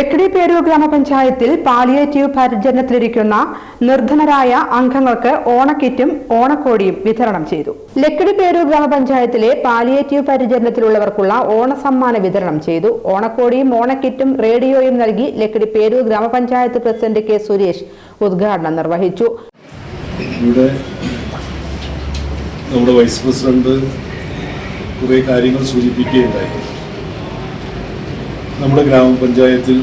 ലക്കിടി പേരൂർ ഗ്രാമപഞ്ചായത്തിൽ പാലിയേറ്റീവ് പരിചരണത്തിലിരിക്കുന്ന നിർധനരായ അംഗങ്ങൾക്ക് ഓണക്കിറ്റും ഓണക്കോടിയും വിതരണം ചെയ്തു. ലക്കിടി പേരൂർ ഗ്രാമപഞ്ചായത്തിലെ പാലിയേറ്റീവ് പരിചരണത്തിലുള്ളവർക്കുള്ള ഓണസമ്മാന വിതരണം ചെയ്തു. ഓണക്കോടിയും ഓണക്കിറ്റും റേഡിയോയും നൽകി ലക്കിടി പേരൂർ ഗ്രാമപഞ്ചായത്ത് പ്രസിഡന്റ് കെ സുരേഷ് ഉദ്ഘാടനം നിർവഹിച്ചു. നമ്മുടെ വൈസ് പ്രസിഡന്റ് കുറേ കാര്യങ്ങൾ സൂചിപ്പിക്കുകയുണ്ടായി. നമ്മുടെ ഗ്രാമപഞ്ചായത്തിൽ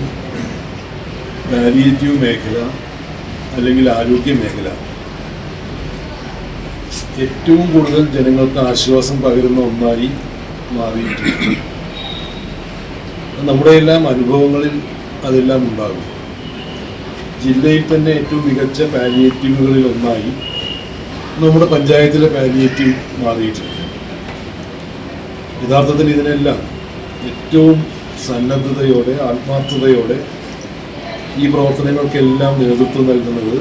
പാലിയേറ്റീവ് മേഖല അല്ലെങ്കിൽ ആരോഗ്യ മേഖല ഏറ്റവും കൂടുതൽ ജനങ്ങൾക്ക് ആശ്വാസം പകരുന്ന ഒന്നായി മാറിയിട്ടുണ്ട്. നമ്മുടെ എല്ലാം അനുഭവങ്ങളിൽ അതെല്ലാം ഉണ്ടാകും. ജില്ലയിൽ തന്നെ ഏറ്റവും മികച്ച പാലിയേറ്റീവുകളിൽ ഒന്നായി നമ്മുടെ പഞ്ചായത്തിലെ പാലിയേറ്റീവ് മാറിയിട്ടുണ്ട്. യഥാർത്ഥത്തിൽ ഇതിനെല്ലാം ഏറ്റവും സന്നദ്ധതയോടെ ആത്മാർത്ഥതയോടെ ഈ പ്രവർത്തനങ്ങൾക്കെല്ലാം നേതൃത്വം നൽകുന്നത്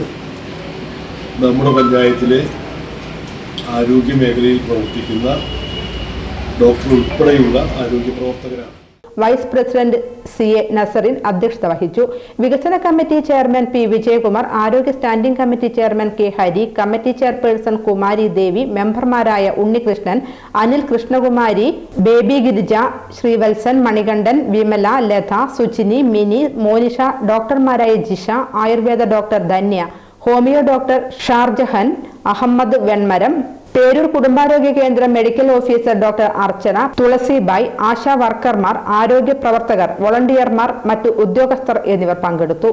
നമ്മുടെ പഞ്ചായത്തിലെ ആരോഗ്യ മേഖലയിൽ പ്രവർത്തിക്കുന്ന ഡോക്ടർ ഉൾപ്പെടെയുള്ള ആരോഗ്യ പ്രവർത്തകരാണ്. വൈസ് പ്രസിഡന്റ് CA നസറിൻ അധ്യക്ഷത വഹിച്ചു. വികസന കമ്മിറ്റി ചെയർമാൻ P വിജയകുമാർ, ആരോഗ്യ standing committee chairman K Hari, committee chairperson Kumari Devi, മെമ്പർമാരായ ഉണ്ണികൃഷ്ണൻ, അനിൽ കൃഷ്ണകുമാരി, ബേബി ഗിരിജ, ശ്രീവത്സൻ, മണികണ്ഠൻ, വിമല, ലത, സുചിനി, മിനി, മോനിഷ, ഡോക്ടർമാരായ Jisha, Ayurveda doctor Dhanya, homeo doctor Sharjahan, Ahammed Venmaram, Perur കുടുംബാരോഗ്യ കേന്ദ്രം medical officer doctor Archana, Thulasibai, ASHA വർക്കർമാർ, ആരോഗ്യ പ്രവർത്തകർ, വോളണ്ടിയർമാർ, മറ്റു ഉദ്യോഗസ്ഥർ എന്നിവർ പങ്കെടുത്തു.